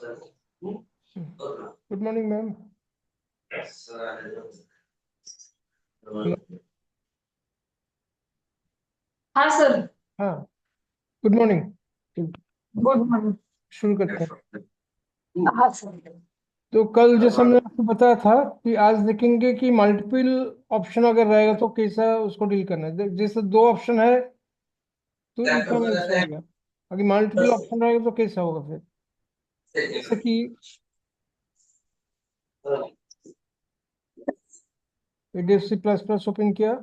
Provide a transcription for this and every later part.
Good morning ma'am. हाँ sir. हाँ, good morning. Good morning. शुरू करते हैं। हाँ सर। तो कल जैसे हमने आपको बताया था कि आज देखेंगे कि मल्टीपल ऑप्शन अगर रहेगा तो कैसा उसको डील करना है। जैसे दो ऑप्शन है तो इक्वेलेंस रहेगा, अगर मल्टीपल ऑप्शन रहेगा तो कैसा होगा फिर। जैसे कि ADFC++ ओपन किया,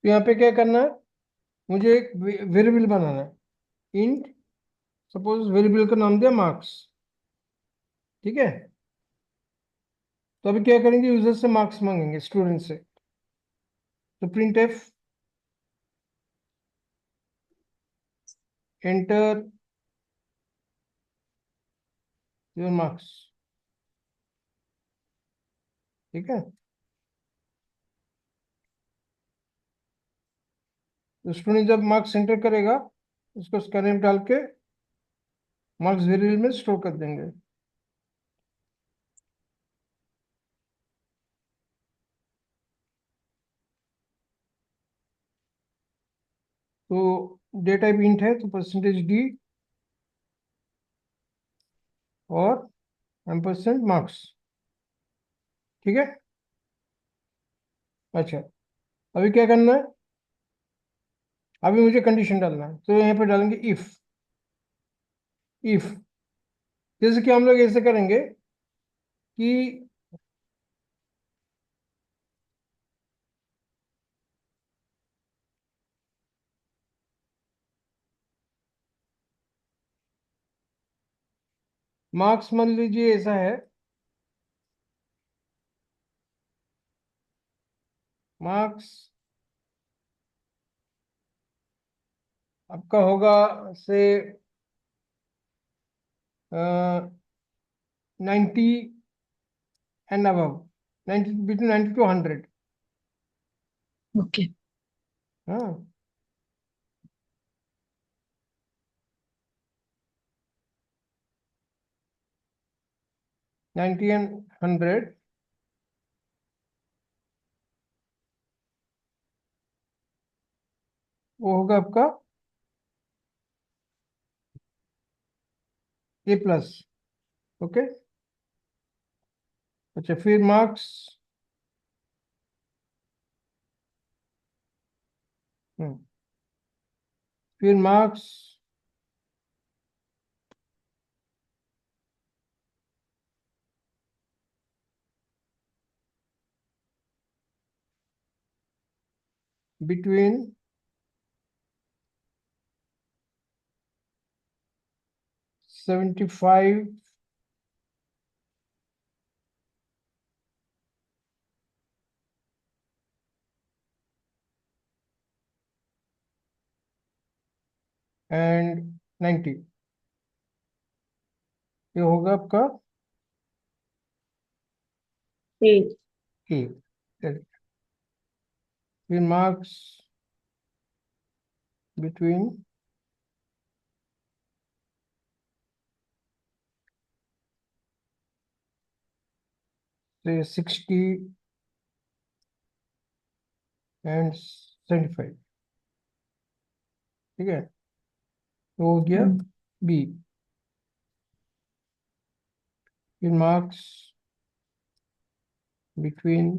तो यहाँ पे क्या करना है, मुझे एक वेरिएबल बनाना है। इंट, सपोज वेरिएबल का नाम दिया मार्क्स, ठीक है। तो अभी क्या करेंगे, यूजर से मार्क्स मांगेंगे, स्टूडेंट से। तो print F enter your marks, ठीक है। तो स्टूडेंट जब मार्क्स एंटर करेगा उसको स्कैनर में डाल के मार्क्स वेरिएबल में स्टोर कर देंगे। तो डे टाइप इंट है तो %d और %marks, ठीक है। अच्छा, अभी क्या करना है, अभी मुझे कंडीशन डालना है। तो यहाँ पे डालेंगे इफ जैसे कि हम लोग ऐसे करेंगे कि मार्क्स मान लीजिए ऐसा है, मार्क्स आपका होगा से 90 and above, 90 between 90 to 100। Okay. हाँ, 90 एंड 100, वो होगा आपका A+। ओके। अच्छा, फिर मार्क्स, फिर मार्क्स बिटवीन 75 एंड 90, ये होगा आपका ठीक। ए। फिर मार्क्स बिटवीन 60 एंड 75, ठीक है। तो हो गया बी। फिर मार्क्स बिटवीन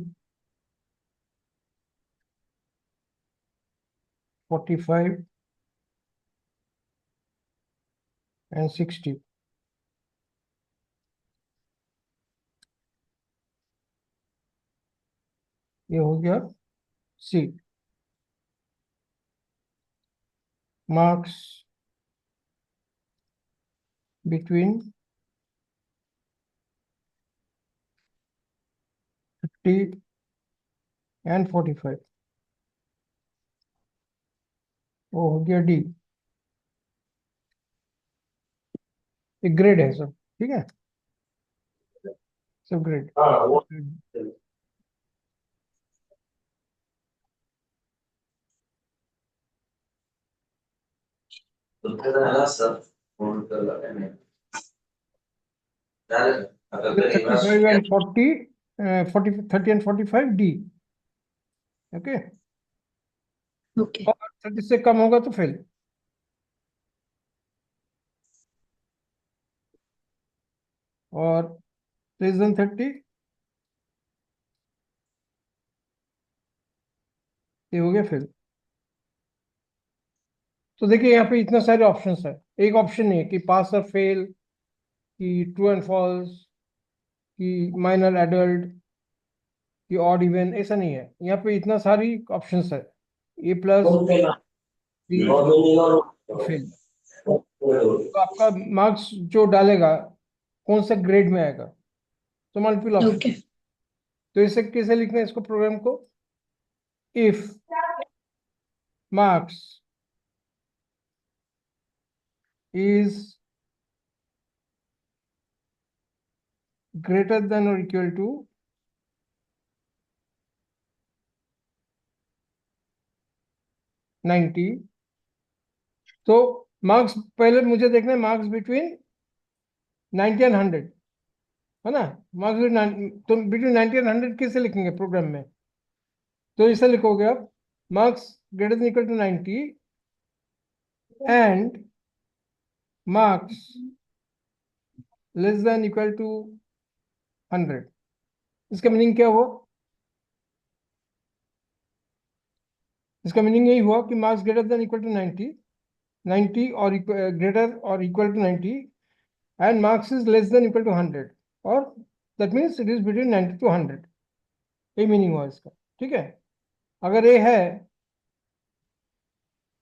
45 एंड 60, ये हो गया सी। मार्क्स बिटवीन 50 एंड 45, वो हो गया डी। एक ग्रेड है सब, ठीक है, सब grade. Thirty five and forty, 30 and 45 D. Okay. Okay. और 30 से कम होगा तो फेल। और लेस देन 30, ये हो गया फेल। तो देखिए यहाँ पे इतने सारे ऑप्शंस है। एक ऑप्शन नहीं है कि पास और फेल, कि ट्रू एंड फॉल्स, कि माइनर एडल्ट, कि ऑड इवन, ऐसा नहीं है। यहाँ पे इतना सारी ऑप्शंस है। ए प्लस, बी, फेल। तो आपका मार्क्स जो डालेगा कौन सा ग्रेड में आएगा, तो मल्टीपल ऑप्शन। ओके। तो इसे कैसे लिखना है इसको, प्रोग्राम को? If marks is greater than or equal to 90, तो मार्क्स पहले मुझे देखना है, मार्क्स बिटवीन 90 एंड 100, है ना? मार्क्स बिटवीन, तो बिटवीन 90 एंड 100 कैसे लिखेंगे प्रोग्राम में? तो इसे लिखोगे आप, marks greater than equal to 90 and marks less than equal to 100। इसका मीनिंग क्या हुआ? इसका मीनिंग यही हुआ कि marks greater than equal to 90, 90 और ग्रेटर और equal to 90, and marks is less than equal to 100, और that means it is between 90 to 100। ये मीनिंग हुआ इसका, ठीक है। अगर ये है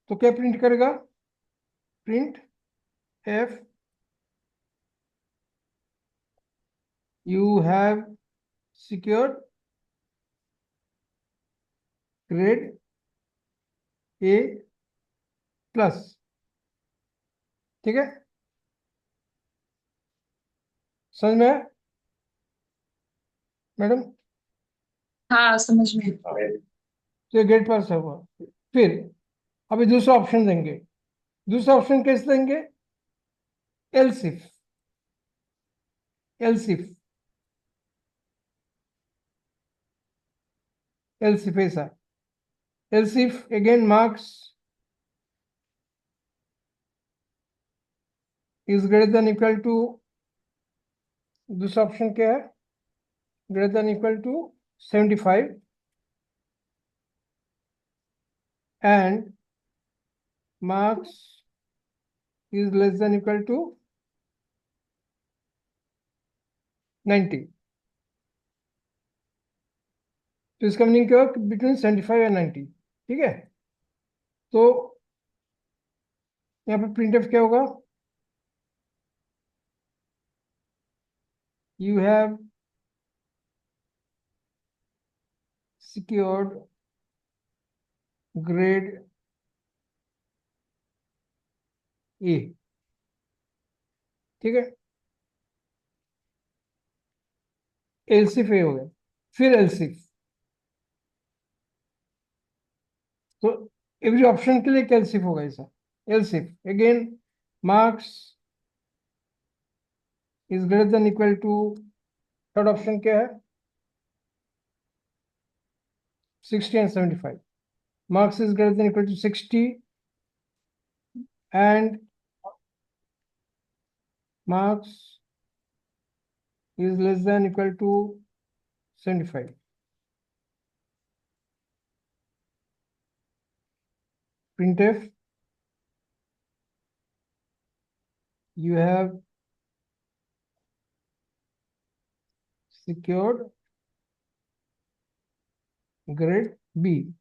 तो क्या प्रिंट करेगा? Print F you have secured grade A plus, ठीक है। समझ में आया मैडम? हाँ, समझ में। तो ये गेट पास हुआ। फिर अभी दूसरा ऑप्शन देंगे। दूसरा ऑप्शन कैसे देंगे? एलसिफ। एलसिफ, एलसिफ ऐसा। Elsif again marks is greater than equal to, दूसरा ऑप्शन क्या है? Greater than equal to 75 and marks is less than equal to 90। तो इसका मीनिंग क्या होगा? बिटवीन 75 एंड 90, ठीक है। तो यहाँ पे प्रिंट एफ क्या होगा? You have secured grade A, ठीक है। एलसिफ ए हो गया। फिर एलसिफ, तो एवरी ऑप्शन के लिए क्या एलसिफ होगा ऐसा? Elsif again marks is greater than equal to, third option क्या है? 60 and 75। Marks is greater than equal to 60 and marks is less than equal to 75. Printf, you have secured grade B,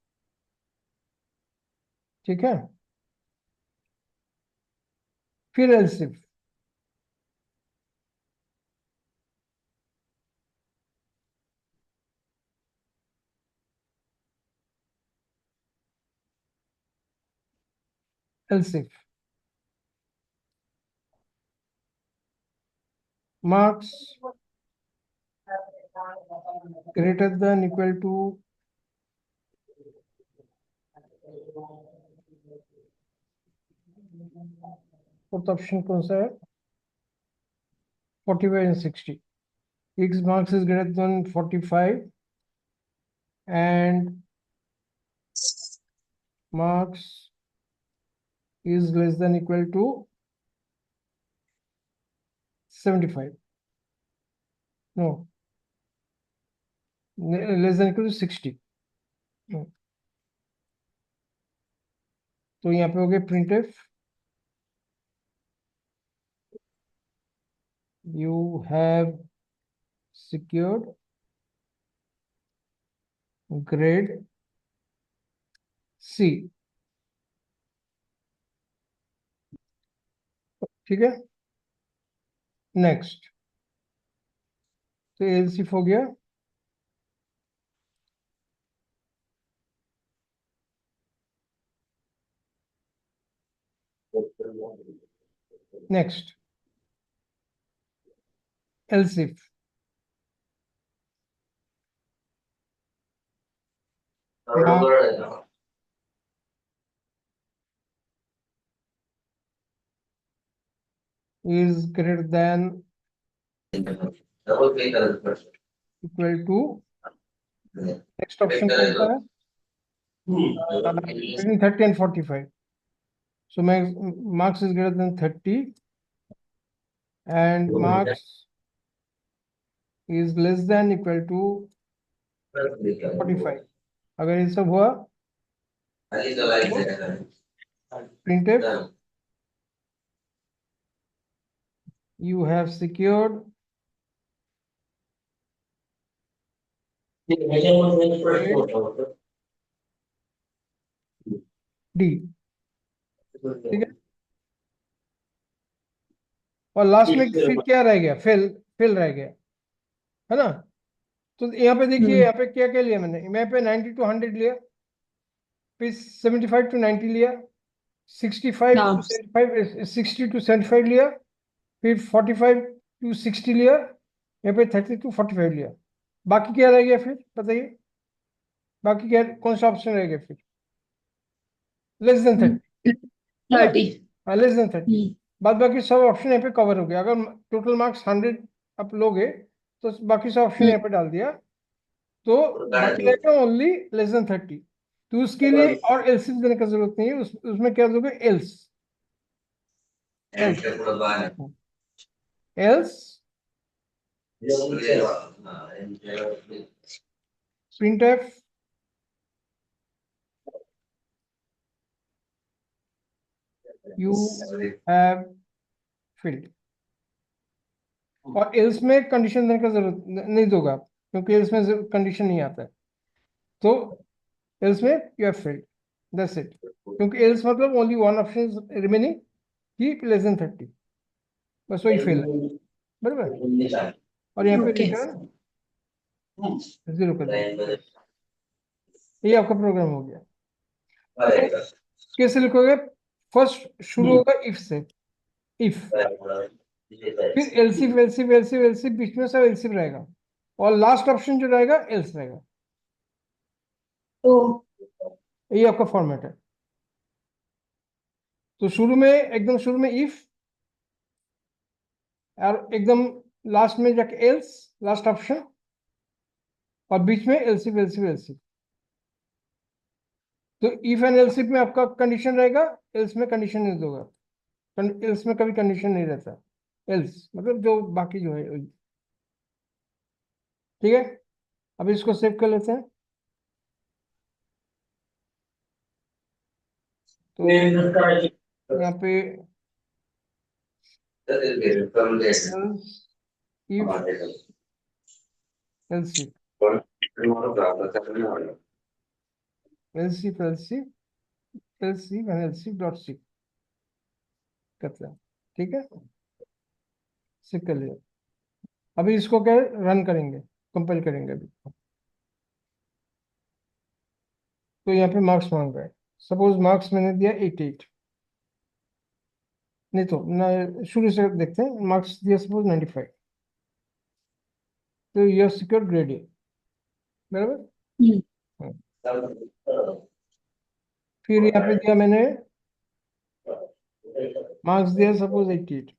ठीक है। फिर elsif, else if marks greater than equal to fourth option कौन सा है 45 and 60 x marks is greater than 45 and marks is less than equal to 75 no less than equal to 60 तो यहाँ पे हो गया printf you have secured grade C ठीक है नेक्स्ट तो एलसीफ हो गया next एलसीफ is greater than equal to next option कौन सा है between 30 and 45 so marks is greater than 30 and marks is less than equal to 45 अगर ये सब हुआ printf you have secured D ठीक है और लास्ट में फिर क्या रह गया फेल रह गया है ना तो यहाँ पे देखिए यहाँ पे क्या क्या लिया मैंने यहाँ पे 90 to 100 लिया फिर 75 to 90 लिया 65 to 75 60 to 75 लिया फिर 45 to 60 लिया यहाँ पे 30 to 45 लिया बाकी क्या रह गया फिर बताइए बाकी क्या कौन सा ऑप्शन रह गया फिर लेस देन 30 हाँ लेस देन 30 बाद बाकी सब ऑप्शन यहाँ पे कवर हो गया अगर टोटल मार्क्स 100 आप लोगे तो बाकी सब ऑप्शन यहाँ पे डाल दिया तो बाकी रहेगा ओनली लेस देन 30 तो उसके लिए और एल्स देने का जरूरत नहीं है उसमें क्या दोगे else else printf you have filled और एल्स में कंडीशन देने का जरूरत नहीं दोगा क्योंकि एल्स में कंडीशन नहीं आता है तो एल्स में you have filled that's it क्योंकि एल्स मतलब only one option remaining keep less than 30 बस वही फेल है बराबर और यहाँ पे रिटर्न 0 कर दिया ये आपका प्रोग्राम हो गया कैसे लिखोगे फर्स्ट शुरू होगा इफ से इफ फिर एलसीफ एलसीफ एलसीफ एलसीफ बीच में सब एलसीफ रहेगा और लास्ट ऑप्शन जो रहेगा एल्स रहेगा तो ये आपका फॉर्मेट है तो शुरू में एकदम शुरू में इफ और एकदम लास्ट में जाके एल्स लास्ट ऑप्शन और बीच में एलसीफ एलसीफ एलसीफ तो इफ एंड एल्सिफ में आपका कंडीशन रहेगा एल्स में कंडीशन नहीं दोगा एल्स में कभी कंडीशन नहीं रहता एल्स मतलब जो बाकी जो है ठीक है अब इसको सेव कर लेते हैं तो यहाँ पे elsif elsif elsif elsif and elsif dot C करते हैं ठीक है सेव कर लिया अभी इसको क्या रन करेंगे कंपाइल करेंगे अभी तो यहाँ पे मार्क्स मांग रहा है सपोज मार्क्स मैंने दिया 88 नहीं तो शुरू से देखते हैं। मार्क्स दिया सपोज 95, तो यह सिक्योर ग्रेड ए, बराबर। हम्म। हाँ। फिर यहाँ पे दिया मैंने मार्क्स दिया सपोज 88,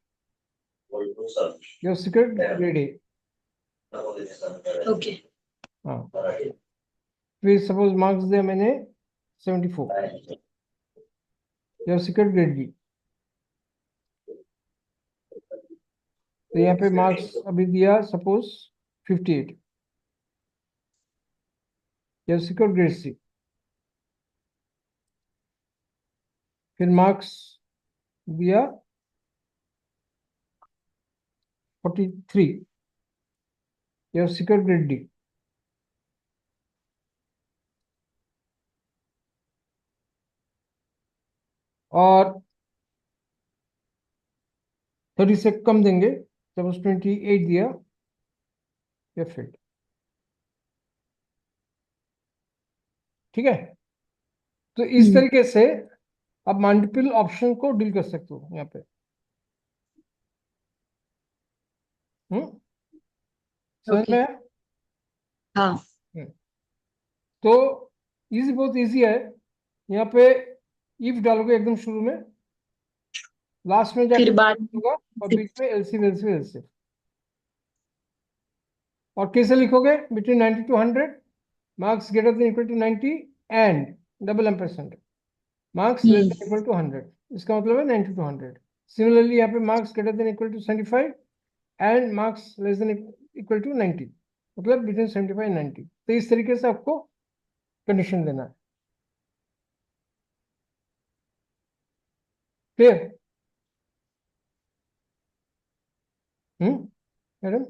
यह सिक्योर ग्रेड ए। ओके। हाँ। फिर सपोज मार्क्स दिया मैंने 74, यह सिक्योर ग्रेड बी। तो यहाँ पे मार्क्स अभी दिया सपोज 58, यह सिक्योर ग्रेड सी। फिर मार्क्स दिया 43, यह सिक्योर ग्रेड डी। और 30 से कम देंगे, सपोज 28 दिया, यह फेल्ड। ठीक है। तो इस तरीके से आप मल्टीपल ऑप्शन को डील कर सकते हो यहाँ पे। समझ ओके। में आया? हाँ। हम्म। तो इजी, बहुत इजी है। यहाँ पे इफ डालोगे एकदम शुरू में, लास्ट में जाके फिर बाद होगा, और में बीच में एलसीएम एलसीएम एलसीएम। और कैसे लिखोगे? Between 90 to 100, marks greater than equal to 90 and double ampersand, marks less hmm. Than equal to 100। इसका मतलब है 90 टू 100। सिमिलरली यहाँ पे marks greater than equal to 75 and marks less than equal to 90, मतलब between 75 and 90। तो इस तरीके से आपको कंडीशन देना है। क्लियर? मैडम?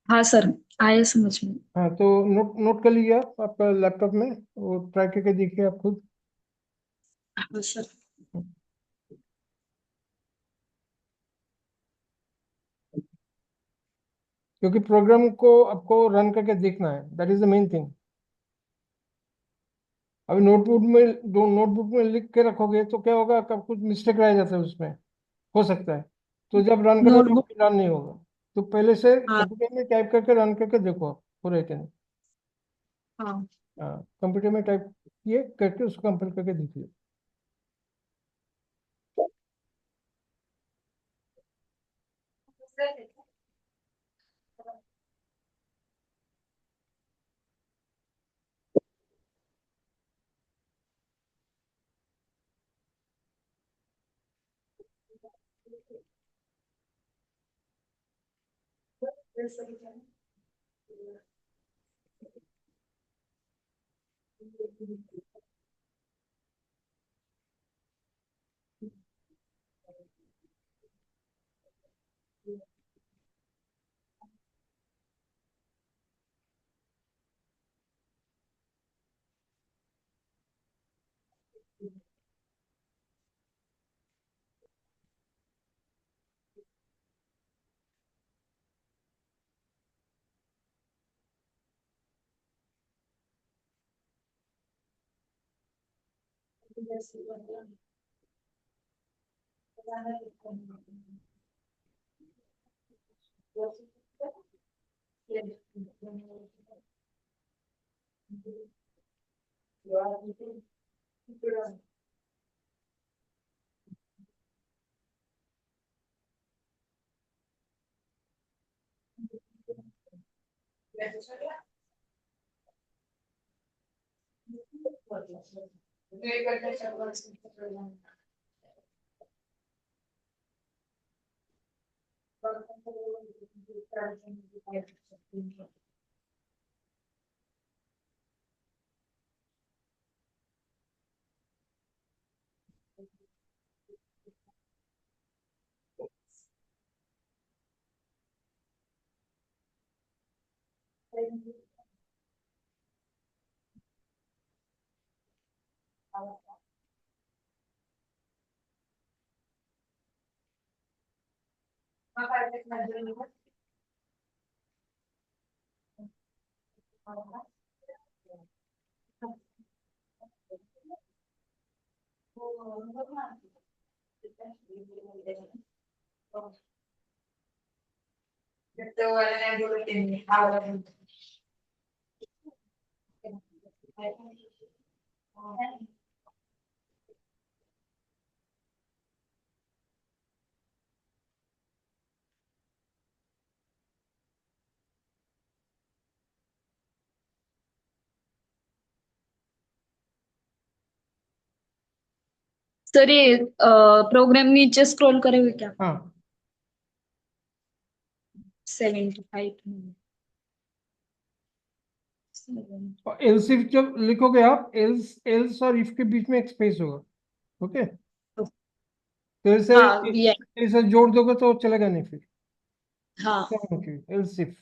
हाँ सर, आया समझ में। हाँ, तो नोट नोट कर लीजिए आप आपका लैपटॉप में, वो ट्राई करके देखिए आप खुद। हाँ सर। क्योंकि प्रोग्राम को आपको रन करके देखना है, that is the main thing. अभी नोटबुक में लिख के रखोगे तो क्या होगा, कब कुछ मिस्टेक रह जाता है उसमें, हो सकता है। तो जब रन करोगे नोटबुक। तो रन नहीं होगा। तो पहले से हाँ। कंप्यूटर में टाइप करके रन करके देखो आप, हो रहे कि नहीं। हाँ। हाँ, कंप्यूटर में टाइप किए करके उसको कंपेयर करके देखिए। सर ये प्रोग्राम नीचे स्क्रॉल करेंगे क्या? हाँ 75 और एल्स इफ जब लिखोगे आप, एल्स एल्स और इफ के बीच में एक स्पेस होगा। ओके, तो इसे हाँ ये इसे जोड़ दोगे तो चलेगा नहीं फिर। हाँ एल्स इफ।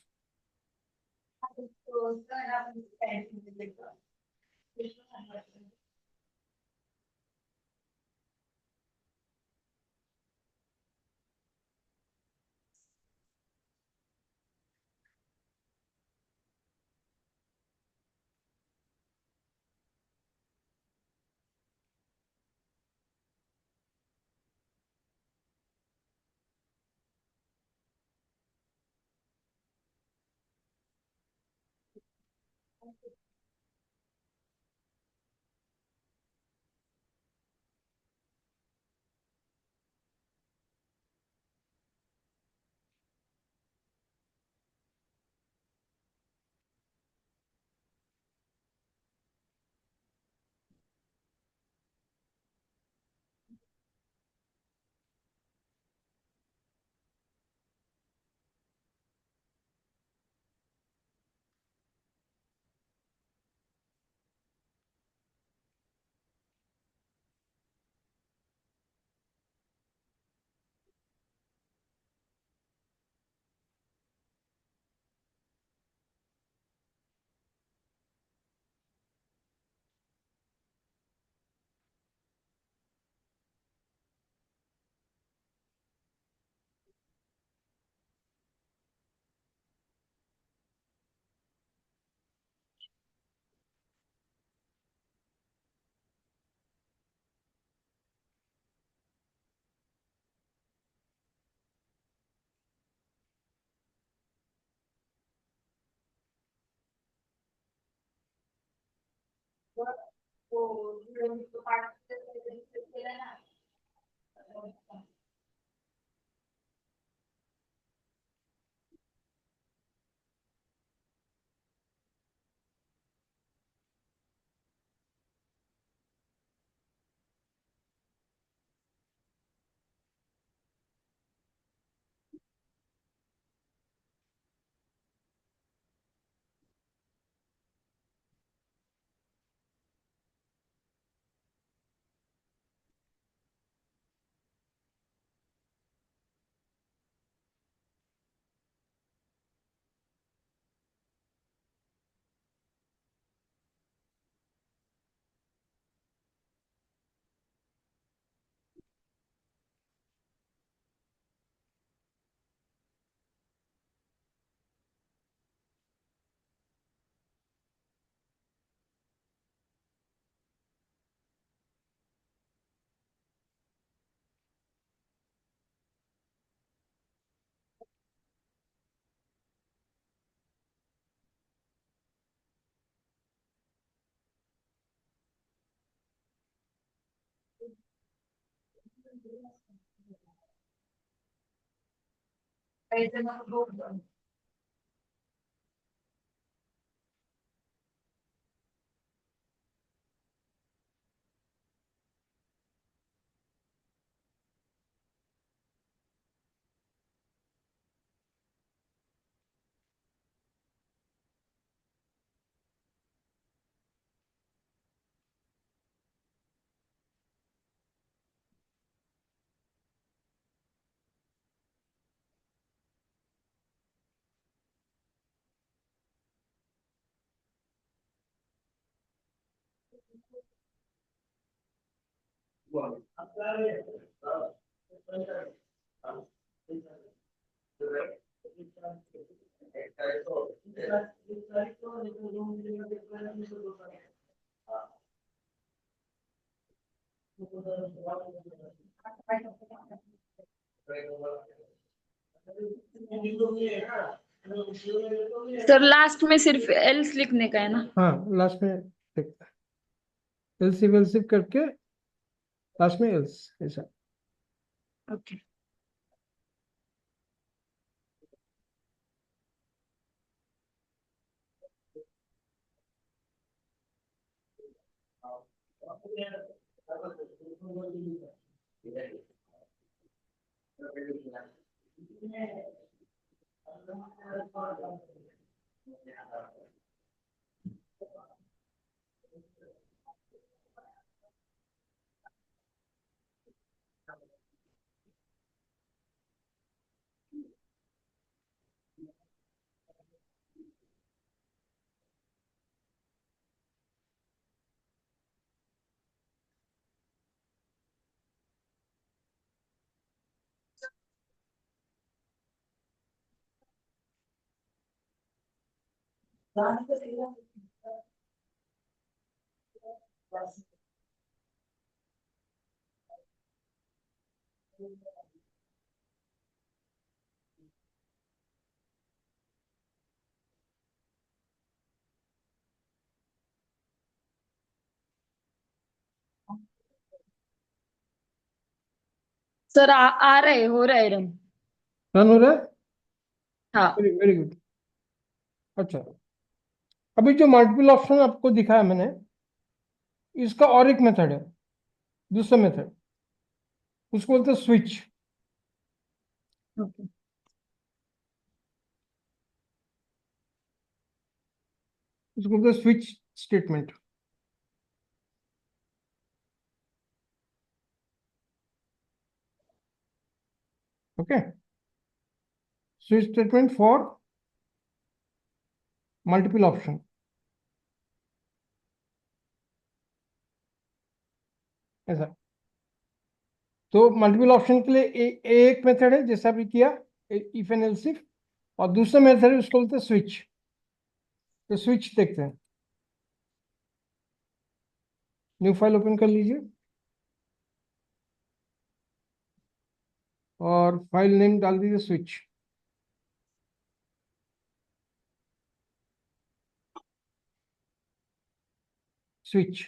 सर लास्ट में सिर्फ एल्स लिखने का है ना? हाँ, लास्ट में एलसिफ एलसिफ करके लास्ट में एल्स, ऐसा। ओके। सर आ रहे हो रहा है रन। रन हो रहा है। हाँ। Very very good. अच्छा, अभी जो मल्टीपल ऑप्शन आपको दिखाया मैंने, इसका और एक मेथड है, दूसरा मेथड, उसको बोलते हैं स्विच। ओके। उसको बोलते हैं switch statement. Okay, switch statement for multiple option, ऐसा। तो मल्टीपल ऑप्शन के लिए एक मेथड है जैसा भी किया, इफ एंड एल्स इफ, और दूसरा मेथड है उसको बोलते हैं स्विच। तो स्विच देखते हैं। न्यू फाइल ओपन कर लीजिए और फाइल नेम डाल दीजिए स्विच। स्विच।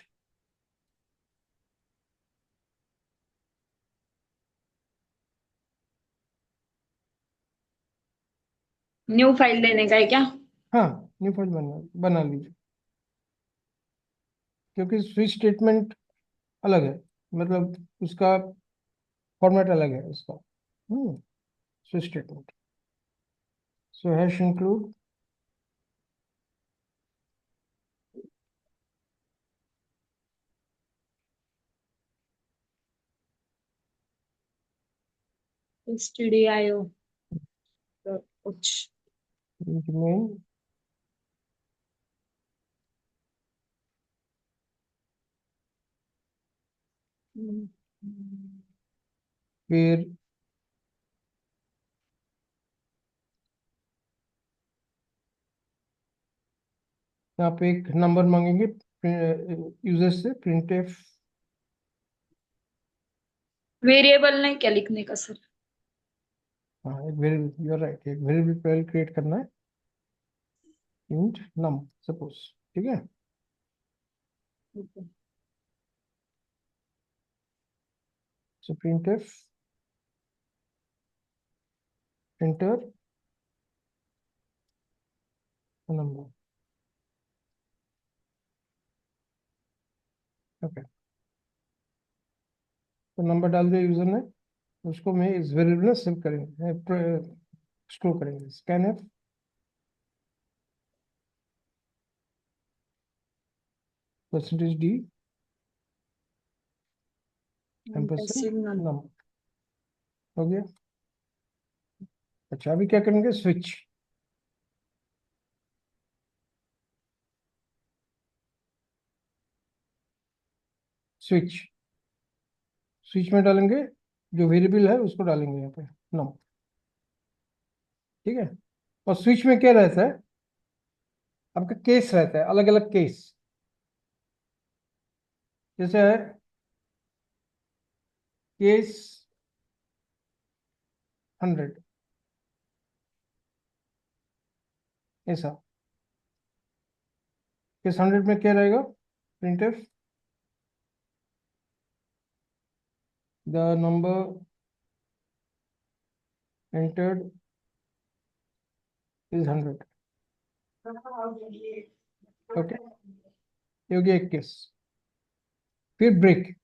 न्यू फाइल देने का है क्या? हाँ, न्यू फाइल बना बना लीजिए, क्योंकि स्विच स्टेटमेंट अलग है, मतलब उसका फॉर्मेट अलग है उसका। स्विच स्टेटमेंट, सो हैश इंक्लूड stdio डॉट कुछ। मेन, फिर यहाँ पे एक नंबर मांगेंगे यूजर से, प्रिंट एफ। वेरिएबल नहीं क्या लिखने का सर? हाँ, एक वेरिएबल, यू आर राइट, एक वेरिएबल पहले क्रिएट करना है, इंट नम सपोज। ठीक है, okay. So print F enter number. Okay, तो नंबर डाल दिया यूजर ने, उसको मैं इस वेरिएबल में सेव करेंगे, स्टोर करेंगे। Scan F percentage D ampersand signal. Number, हो गया। अच्छा, अभी क्या करेंगे, स्विच। स्विच स्विच में डालेंगे, जो वेरिएबल है उसको डालेंगे यहाँ पे, नम। ठीक है, और स्विच में क्या रहता है, आपका केस रहता है, अलग अलग केस। जैसे है केस 100, ऐसा। केस 100 में क्या रहेगा? Printf the number entered is 100। Okay, ये हो गया एक केस। फिर ब्रेक,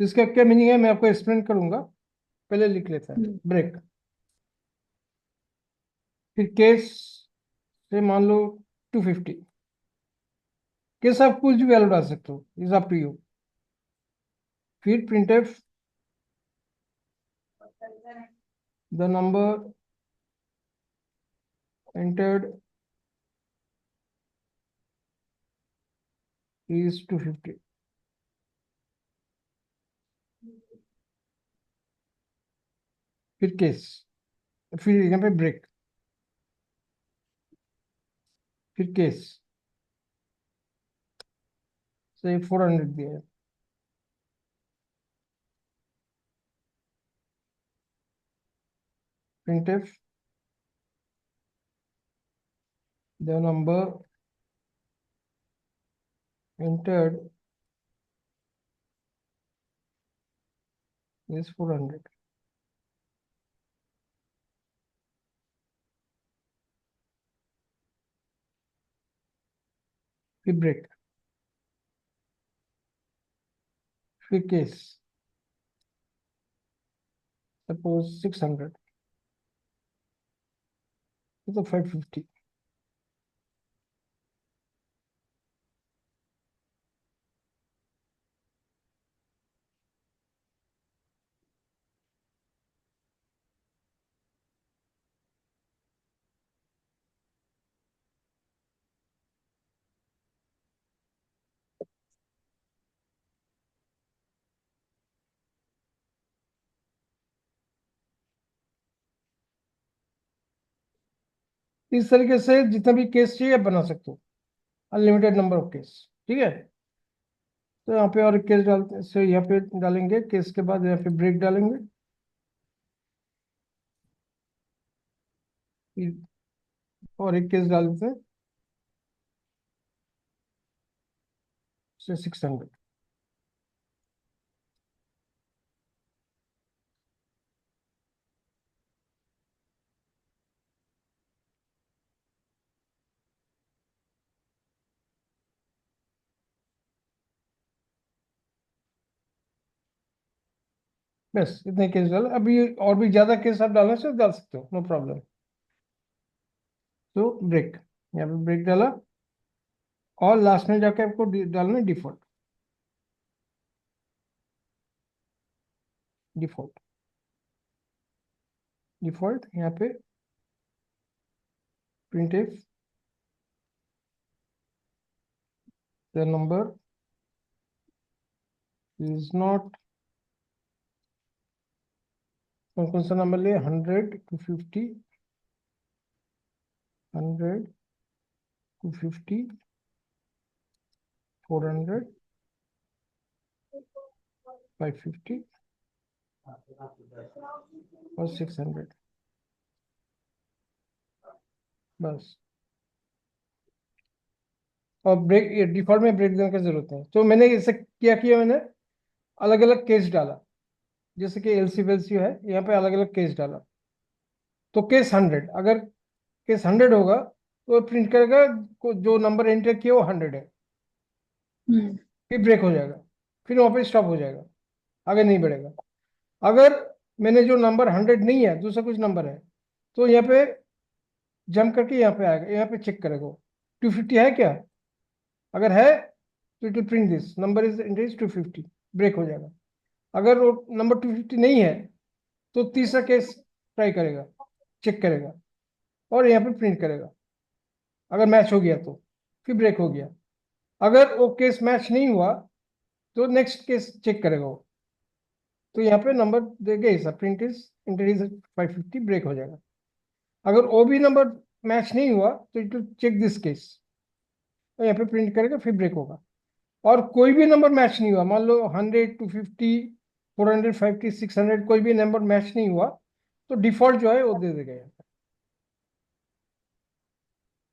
इसका क्या मीनिंग है मैं आपको एक्सप्लेन करूंगा, पहले लिख लेता है ब्रेक। फिर केस से मान लो 250, केस आप कुछ भी वैल्यू डाल सकते हो, इज अप टू यू। फिर printf the number entered is 250। फिर केस, फिर यहाँ पे ब्रेक, फिर केस से 400 दिया है। Printf the number entered is 400। फिर ब्रेक, फिर केस सपोज 600, तो 550। इस तरीके से जितना भी केस चाहिए आप बना सकते हो, अनलिमिटेड नंबर ऑफ केस। ठीक है, तो यहाँ पे और एक केस डालते से यहाँ पे डालेंगे, केस के बाद यहाँ पे ब्रेक डालेंगे। फिर और एक केस डाल देते हैं से 600। बस इतने केस डाले, अभी और भी ज्यादा केस आप डालना चाहो डाल सकते हो, नो प्रॉब्लम। तो ब्रेक, यहाँ पे ब्रेक डाला, और लास्ट में जाके आपको डालना है डिफॉल्ट। डिफॉल्ट, डिफॉल्ट यहाँ पे printf the number is not, कौन सा नंबर ले, 100 to 50, 100 to 50, 400, 550 और 600। बस, और ब्रेक, ये डिफॉल्ट में ब्रेक देने की जरूरत है। तो मैंने इसे क्या किया, मैंने अलग अलग केस डाला, जैसे कि एलसी वेलसी है, यहाँ पे अलग अलग केस डाला। तो केस 100, अगर केस 100 होगा तो प्रिंट करेगा जो नंबर एंटर किया वो 100 है, फिर ब्रेक हो जाएगा, फिर वहाँ पे स्टॉप हो जाएगा, आगे नहीं बढ़ेगा। अगर मैंने जो नंबर 100 नहीं है, दूसरा कुछ नंबर है, तो यहाँ पे जंप करके यहाँ पे आएगा, यहाँ पे चेक करेगा 250 है क्या, अगर है तो it will print this number is 250, break हो जाएगा। अगर वो नंबर 250 नहीं है तो तीसरा केस ट्राई करेगा, चेक करेगा, और यहाँ पे प्रिंट करेगा। अगर मैच हो गया तो फिर ब्रेक हो गया। अगर वो केस मैच नहीं हुआ तो नेक्स्ट केस चेक करेगा वो, तो यहाँ पे नंबर देगा ऐसा, print is enter is 550, break हो जाएगा। अगर वो भी नंबर मैच नहीं हुआ तो it will check this case, तो यहाँ पे प्रिंट करेगा, फिर ब्रेक होगा। और कोई भी नंबर मैच नहीं हुआ, मान लो 100 to 50, 450, 600, कोई भी नंबर मैच नहीं हुआ, तो डिफॉल्ट जो है वो दे देगा यहाँ पे।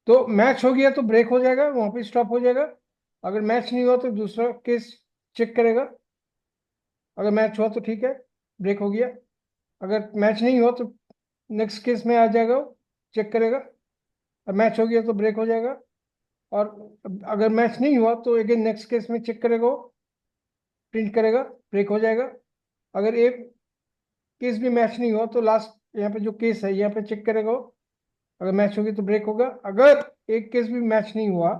तो मैच हो गया तो ब्रेक हो जाएगा, वहां पे स्टॉप हो जाएगा। अगर मैच नहीं हुआ तो दूसरा केस चेक करेगा। अगर मैच हुआ तो ठीक है, ब्रेक हो गया। अगर मैच नहीं हुआ तो नेक्स्ट केस में आ जाएगा, चेक करेगा। और मैच हो गया तो ब्रेक हो जाएगा। और अगर मैच नहीं हुआ तो अगेन नेक्स्ट केस में चेक करेगा, प्रिंट करेगा, ब्रेक हो जाएगा। अगर एक केस भी मैच नहीं हुआ तो लास्ट यहाँ पे जो केस है यहाँ पे चेक करेगा, अगर मैच होगी तो ब्रेक होगा। अगर एक केस भी मैच नहीं हुआ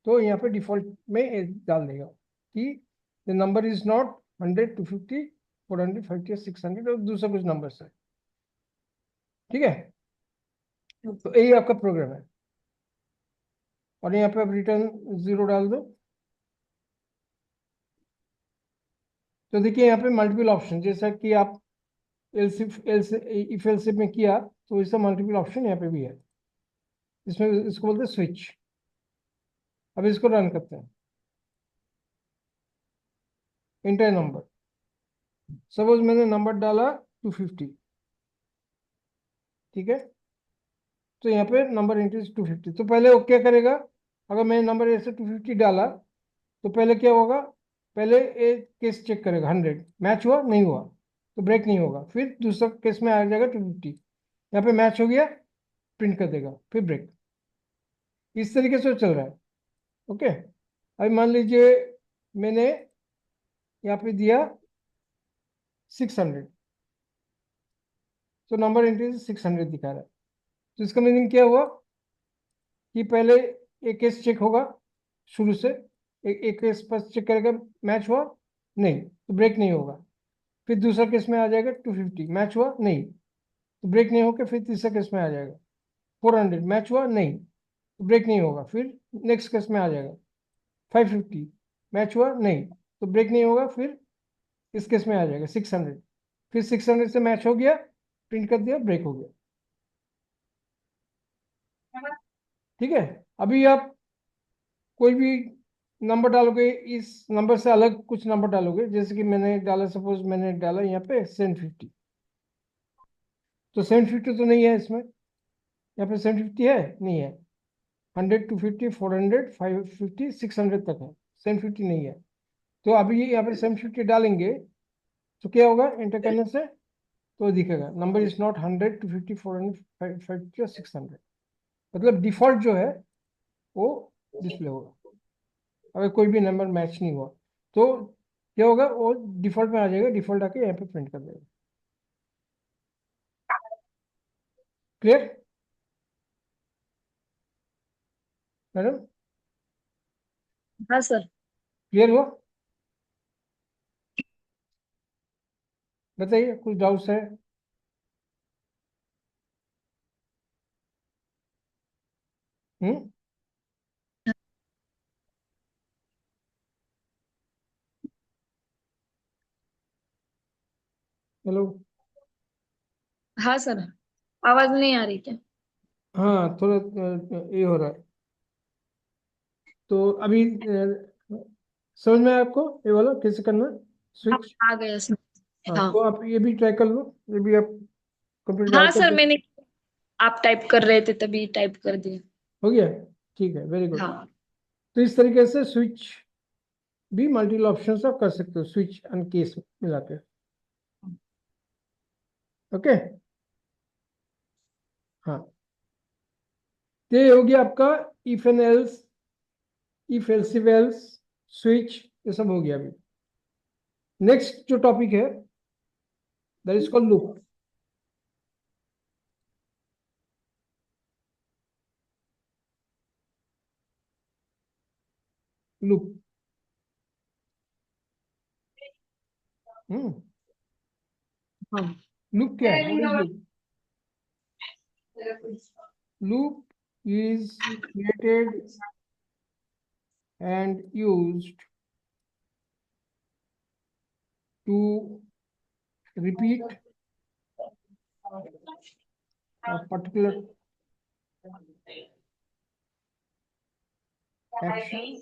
तो यहाँ पे डिफॉल्ट में डाल देगा कि द नंबर इज नॉट 100, 250, 400, 50, 600 और दूसरा कुछ नंबर है। ठीक है, तो यही आपका प्रोग्राम है। और यहाँ पे आप रिटर्न 0 डाल दो। तो देखिए यहाँ पे मल्टीपल ऑप्शन, जैसा कि आप इफ एल्सिफ में किया तो इसका मल्टीपल ऑप्शन यहाँ पे भी है। इसमें इसको बोलते हैं स्विच। अब इसको रन करते हैं। इंटर नंबर, सपोज मैंने नंबर डाला 250। ठीक है, तो यहाँ पे नंबर इंक्रीज 250। तो पहले वो क्या करेगा, अगर मैंने नंबर ऐसे 250 डाला तो पहले क्या होगा, पहले एक केस चेक करेगा 100, मैच हुआ नहीं हुआ तो ब्रेक नहीं होगा। फिर दूसरा केस में आ जाएगा 250, यहाँ पे मैच हो गया, प्रिंट कर देगा, फिर ब्रेक। इस तरीके से चल रहा है। ओके, अभी मान लीजिए मैंने यहाँ पे दिया 600, तो नंबर इंक्रीज 600 दिखा रहा है। तो इसका मीनिंग क्या हुआ कि पहले एक केस चेक होगा शुरू से, एक केस पर चेक करेगा, मैच हुआ नहीं तो ब्रेक नहीं होगा। फिर दूसरा केस में आ जाएगा 250, मैच हुआ नहीं तो ब्रेक नहीं होकर फिर तीसरा केस में आ जाएगा 400, मैच हुआ नहीं तो ब्रेक नहीं होगा। फिर नेक्स्ट केस में आ जाएगा 550, मैच हुआ नहीं तो ब्रेक नहीं होगा। फिर इस केस में आ जाएगा 600, फिर 600 से मैच हो गया, प्रिंट कर दिया, ब्रेक हो गया। ठीक है, अभी आप कोई भी नंबर डालोगे, इस नंबर से अलग कुछ नंबर डालोगे, जैसे कि मैंने डाला, सपोज मैंने डाला यहाँ पे 750। तो 750 तो नहीं है इसमें, यहाँ पे 750 है नहीं है। 100, 250, 400, 550, 600 तक है, 750 नहीं है। तो अभी यहाँ पे 750 डालेंगे तो क्या होगा, एंटर करने से तो दिखेगा नंबर इज नॉट 100, 250, 400, 550 और 600। मतलब डिफॉल्ट जो है वो डिस्प्ले होगा। अगर कोई भी नंबर मैच नहीं हुआ तो क्या होगा, वो डिफॉल्ट में आ जाएगा, डिफॉल्ट आके यहाँ पे प्रिंट कर देगा। Clear madam? हाँ सर। क्लियर हुआ? बताइए, कुछ डाउट्स है? हम्म, हेलो? हाँ सर, आवाज नहीं आ रही क्या? हाँ, थोड़ा ये हो रहा है। तो अभी समझ में आया आपको ये वाला कैसे करना है, हाँ, स्विच? आ गया सर। हाँ, हाँ। तो आप ये भी ट्राई कर लो, ये भी आप कंप्यूटर हाँ डालकर सर, देख। मैंने, आप टाइप कर रहे थे तभी टाइप कर दिया। हो गया? ठीक है, वेरी गुड। हाँ। तो इस तरीके से स्विच भी मल्टीपल ऑप्शन आप कर सकते हो, स्विच एंड केस मिलाकर। ओके, हाँ, तो ये हो गया आपका if and else, if else if else, switch, ये सब हो गया। अभी नेक्स्ट जो टॉपिक है that is called loop. Loop, hmm, हाँ। लूप क्या है, what is loop? Loop is created and used to repeat a particular action